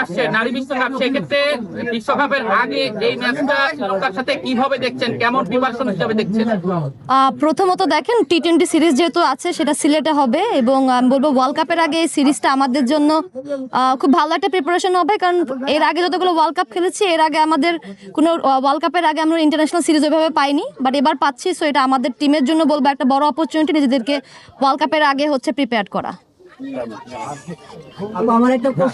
আসছে নারী বিশ্বকাপ, সেক্ষেত্রে বিশ্বকাপের আগে এই ম্যাচটা শ্রীলঙ্কার সাথে কিভাবে দেখছেন, কেমন প্রিপারেশন হিসেবে দেখছেন? প্রথমত দেখেন টি-20 সিরিজ যেহেতু আছে সেটা সিলেটে হবে, এবং আমি বলবো ওয়ার্ল্ড কাপের আগে এই সিরিজটা আমাদের জন্য খুব ভালো একটা প্রিপারেশন হবে। কারণ এর আগে যতগুলো ওয়ার্ল্ড কাপ খেলেছি, এর আগে আমাদের কোনো ওয়ার্ল্ড কাপের আগে আমরা ইন্টারন্যাশনাল সিরিজ ওইভাবে পাইনি, বাট এবার পাচ্ছি। সো এটা আমাদের টিমের জন্য বলবো একটা বড় অপরচুনিটি নিজেদেরকে ওয়ার্ল্ড কাপের আগে হচ্ছে প্রিপেয়ার করা।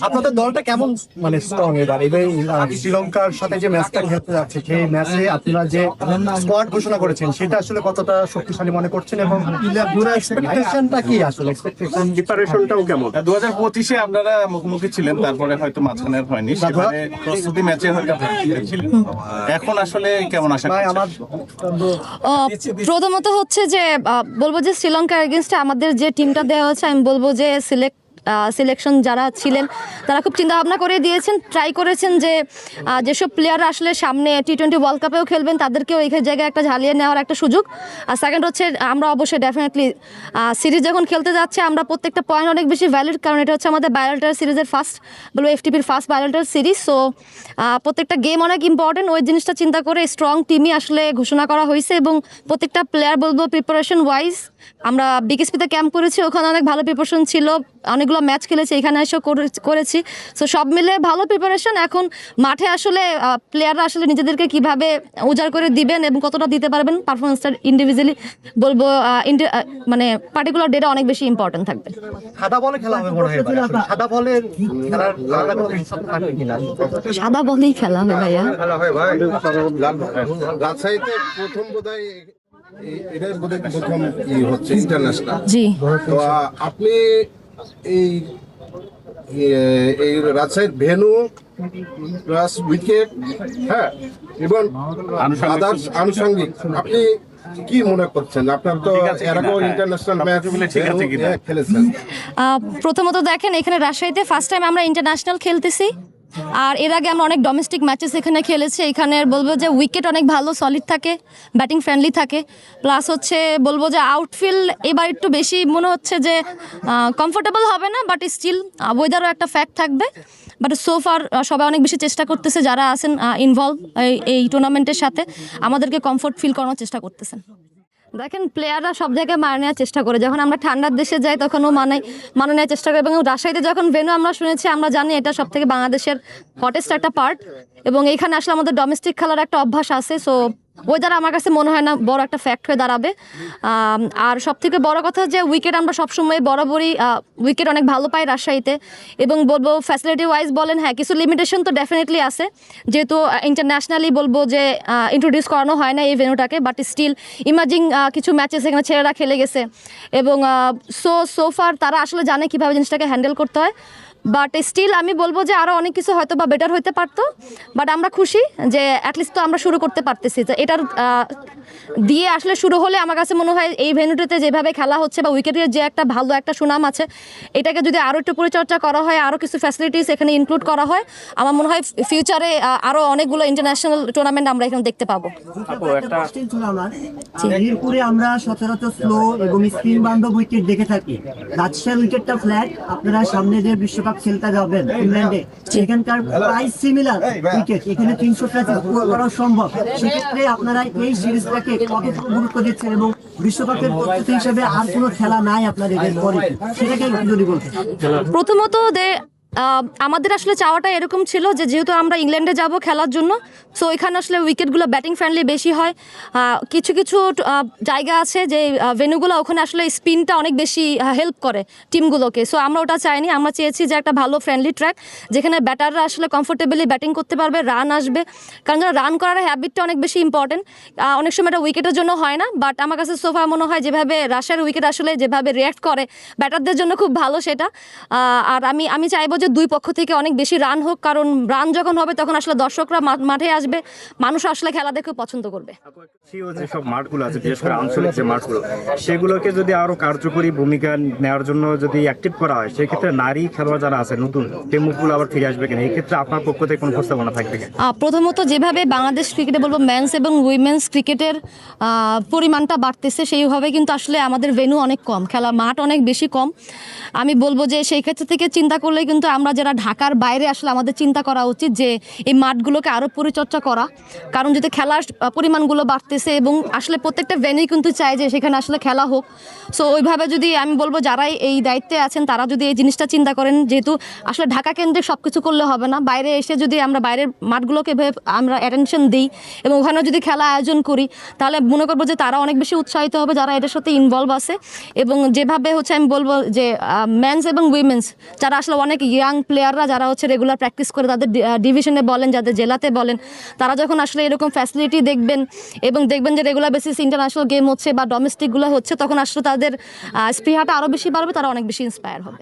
আপনাদের দলটা কেমন মানে স্ট্রং এবার এই শ্রীলঙ্কার সাথে যে ম্যাচটা খেলতে যাচ্ছে সেই ম্যাচে আপনারা যে স্কোয়াড ঘোষণা করেছেন সেটা আসলে কতটা শক্তিশালী মনে করছেন এবং এক্সপেকটেশনটা কি আসলে এক্সপেকটেশন প্রিপারেশনটাও কেমন? 2025-এ আপনারা মুখোমুখি ছিলেন, তারপরে হয়তো মাঝখানের হয়নি, সেবারে প্রস্তুতি ম্যাচে হয়তো ছিলেন। এখন আসলে কেমন আশা করছেন? প্রথমত হচ্ছে যে বলবো যে শ্রীলঙ্কার এগেনস্টে আমাদের যে টিমটা দেওয়া হচ্ছে, আমি বলবো যে সিলেকশন যারা ছিলেন তারা খুব চিন্তা ভাবনা করে দিয়েছেন, ট্রাই করেছেন যে যেসব প্লেয়াররা আসলে সামনে টি-20 ওয়ার্ল্ড কাপেও খেলবেন তাদেরকেও এই জায়গায় একটা ঝালিয়ে নেওয়ার একটা সুযোগ। আর সেকেন্ড হচ্ছে আমরা অবশ্যই ডেফিনেটলি সিরিজ যখন খেলতে যাচ্ছে আমরা প্রত্যেকটা পয়েন্ট অনেক বেশি ভ্যালিড, কারণ এটা হচ্ছে আমাদের বায়োলেটার সিরিজের ফার্স্ট বলবো এফটিপির ফার্স্ট বায়োলেটার সিরিজ। সো প্রত্যেকটা গেম অনেক ইম্পর্টেন্ট, ওই জিনিসটা চিন্তা করে স্ট্রং টিমই আসলে ঘোষণা করা হয়েছে। এবং প্রত্যেকটা প্লেয়ার বলবো প্রিপারেশন ওয়াইজ, আমরা বিকেএসপিতে ক্যাম্প করেছি, ওখানে অনেক ভালো প্রিপারেশন ছিল, অনেকগুলো ম্যাচ খেলেছি, এখানে এসেও করেছি। সো সব মিলে ভালো প্রিপারেশন। এখন মাঠে আসলে প্লেয়াররা আসলে নিজেদেরকে কিভাবে উজাড় করে দিবেন এবং কতটা দিতে পারবেন পারফরমেন্সটা ইন্ডিভিজুয়ালি বলবো মানে পার্টিকুলার ডেটা অনেক বেশি ইম্পর্টেন্ট থাকবে। সাদা বলে খেলা হবে মনে হয় এবার। সাদা বলের খেলার আলাদা কোনো সিদ্ধান্ত থাকবে কিনা? সাদা বলেই খেলা হবে ভাইয়া। খেলা হয় ভাই, রাজশাহীতে প্রথম বোধহয় এটাই বোধহয় প্রথম হচ্ছে ইন্টারন্যাশনাল। জি, তো আপনি এই এই রাজশাহীর ভেন্যু প্লাস উইকেট, হ্যাঁ, এবং আদার্স আনুষঙ্গিক আপনি কি মনে করছেন? আপনার তো এর আগেও ইন্টারন্যাশনাল ম্যাচ খেলেছেন। প্রথমত দেখেন এখানে রাজশাহীতে ফার্স্ট টাইম আমরা ইন্টারন্যাশনাল খেলতেছি, আর এর আগে আমরা অনেক ডোমেস্টিক ম্যাচেস এখানে খেলেছি। এখানে বলবো যে উইকেট অনেক ভালো সলিড থাকে, ব্যাটিং ফ্রেন্ডলি থাকে, প্লাস হচ্ছে বলবো যে আউটফিল্ড এবার একটু বেশি মনে হচ্ছে যে কমফোর্টেবল হবে না, বাট স্টিল ওয়েদারও একটা ফ্যাক্ট থাকবে। বাট সো ফার সবাই অনেক বেশি চেষ্টা করতেছে, যারা আছেন ইনভলভ এই টুর্নামেন্টের সাথে আমাদেরকে কমফোর্ট ফিল করানোর চেষ্টা করতেছেন। দেখেন প্লেয়াররা সব জায়গায় মানে নেওয়ার চেষ্টা করে, যখন আমরা ঠান্ডার দেশে যাই তখনও মানে নেওয়ার চেষ্টা করে। এবং রাজশাহীতে যখন ভেন্যু আমরা শুনেছি, আমরা জানি এটা সব থেকে বাংলাদেশের হটেস্ট একটা পার্ট, এবং এইখানে আসলে আমাদের ডোমেস্টিক খেলার একটা অভ্যাস আছে। সো ওয়েদার আমার কাছে মনে হয় না বড় একটা ফ্যাক্ট হয়ে দাঁড়াবে। আর সব থেকে বড় কথা যে উইকেট আমরা সবসময় বরাবরই উইকেট অনেক ভালো পাই রাজশাহীতে। এবং বলবো ফ্যাসিলিটি ওয়াইজ বলেন, হ্যাঁ কিছু লিমিটেশন তো ডেফিনেটলি আছে, যেহেতু ইন্টারন্যাশনালি বলবো যে ইন্ট্রোডিউস করানো হয় না এই ভেন্যুটাকে, বাট স্টিল ইমাজিং কিছু ম্যাচেস এখানে ছেলেরা খেলে গেছে, এবং সো ফার তারা আসলে জানে কীভাবে জিনিসটাকে হ্যান্ডেল করতে হয়। বাট স্টিল আমি বলবো যে আরও অনেক কিছু হয়তো বা বেটার হতে পারতো, বাট আমরা খুশি যে অ্যাটলিস্ট তো আমরা শুরু করতে পারতেছি। যে এটার দিয়ে আসলে শুরু হলে আমার কাছে মনে হয় এই ভেন্যুটিতে যেভাবে খেলা হচ্ছে বা উইকেটের যে একটা ভালো একটা সুনাম আছে, এটাকে যদি আরও একটু পরিচর্যা করা হয়, আরও কিছু ফ্যাসিলিটিস এখানে ইনক্লুড করা হয়, আমার মনে হয় ফিউচারে আরও অনেকগুলো ইন্টারন্যাশনাল টুর্নামেন্ট আমরা এখানে দেখতে পাবো। মিরপুরে আমরা সচরাচর স্লো এবং স্পিন বান্ধব উইকেট দেখে থাকি। রাজশাহীর উইকেটটা ফ্ল্যাট, আপনারা সামনে যে বিশ্বকাপ খেলতে যাবেন ইংল্যান্ডে, সেখানকার প্রায় সিমিলার উইকেট, এখানে 300 প্লাস স্কোর করা সম্ভব। সেক্ষেত্রে আপনারা এই সিরিজটাকে কতটুকু গুরুত্ব দিচ্ছেন এবং বিশ্বকাপের প্রস্তুতি হিসেবে আর কোনো খেলা নাই আপনাদের এরপরে, সেটাকে যদি বলতেন। প্রথমত আমাদের আসলে চাওয়াটা এরকম ছিল যে যেহেতু আমরা ইংল্যান্ডে যাব খেলার জন্য, সো এখানে আসলে উইকেটগুলো ব্যাটিং ফ্রেন্ডলি বেশি হয়। কিছু কিছু জায়গা আছে যে ভেন্যুগুলো, ওখানে আসলে স্পিনটা অনেক বেশি হেল্প করে টিমগুলোকে। সো আমরা ওটা চাইনি, আমরা চেয়েছি যে একটা ভালো ফ্রেন্ডলি ট্র্যাক যেখানে ব্যাটাররা আসলে কমফোর্টেবলি ব্যাটিং করতে পারবে, রান আসবে, কারণ রান করার হ্যাবিটটা অনেক বেশি ইম্পর্টেন্ট। অনেক সময় এটা উইকেটের জন্য হয় না, বাট আমার কাছে সোফা মনে হয় যেভাবে রাশিয়ার উইকেট আসলে যেভাবে রিয়্যাক্ট করে ব্যাটারদের জন্য খুব ভালো সেটা। আর আমি চাইবো যে দুই পক্ষ থেকে অনেক বেশি রান হোক, কারণ রান যখন হবে তখন আসলে দর্শকরা মাঠে আসবে, মানুষ আসলে খেলা দেখে পছন্দ করবে। যেসব মাঠগুলো আছে, বিশেষ করে আঞ্চলিক যে মাঠগুলো, সেগুলোকে যদি আরো কার্যকরী ভূমিকা নেওয়ার জন্য যদি অ্যাক্টিভ করা হয়, সেক্ষেত্রে নারী খেলোয়াড় যারা আছে নতুন সেই মুখগুলো আবার ফিরে আসবে কিনা, এই ক্ষেত্রে আপনার পক্ষ থেকে কোনো প্রস্তাবনা থাকবে কিনা? প্রথমত যেভাবে বাংলাদেশ ক্রিকেটে বলবো মেন্স এবং উইমেন্স ক্রিকেটের পরিমাণটা বাড়তেছে, সেইভাবে কিন্তু আসলে আমাদের ভেন্যু অনেক কম, খেলা মাঠ অনেক বেশি কম। আমি বলবো যে সেই ক্ষেত্র থেকে চিন্তা করলে কিন্তু আমরা যারা ঢাকার বাইরে আসলে আমাদের চিন্তা করা উচিত যে এই মাঠগুলোকে আরও পরিচর্যা করা, কারণ যদি খেলার পরিমাণগুলো বাড়তেছে এবং আসলে প্রত্যেকটা ভেন্যু কিন্তু চায় যে সেখানে আসলে খেলা হোক। সো ওইভাবে যদি আমি বলবো যারাই এই দায়িত্বে আছেন তারা যদি এই জিনিসটা চিন্তা করেন, যেহেতু আসলে ঢাকা কেন্দ্রিক সব কিছু করলে হবে না, বাইরে এসে যদি আমরা বাইরের মাঠগুলোকে আমরা অ্যাটেনশন দিই এবং ওখানে যদি খেলা আয়োজন করি তাহলে মনে করবো যে তারা অনেক বেশি উৎসাহিত হবে যারা এটার সাথে ইনভলভ আছে। এবং যেভাবে হচ্ছে আমি বলবো যে মেন্স এবং উইমেন্স যারা আসলে অনেক ইয়াং প্লেয়াররা যারা হচ্ছে রেগুলার প্র্যাকটিস করে তাদের ডিভিশনে বলেন, যাদের জেলাতে বলেন, তারা যখন আসলে এরকম ফ্যাসিলিটি দেখবেন এবং দেখবেন যে রেগুলার বেসিস ইন্টারন্যাশনাল গেম হচ্ছে বা ডোমেস্টিকগুলো হচ্ছে, তখন আসলে তাদের স্পৃহাটা আরও বেশি বাড়বে, তারা অনেক বেশি ইন্সপায়ার হবে।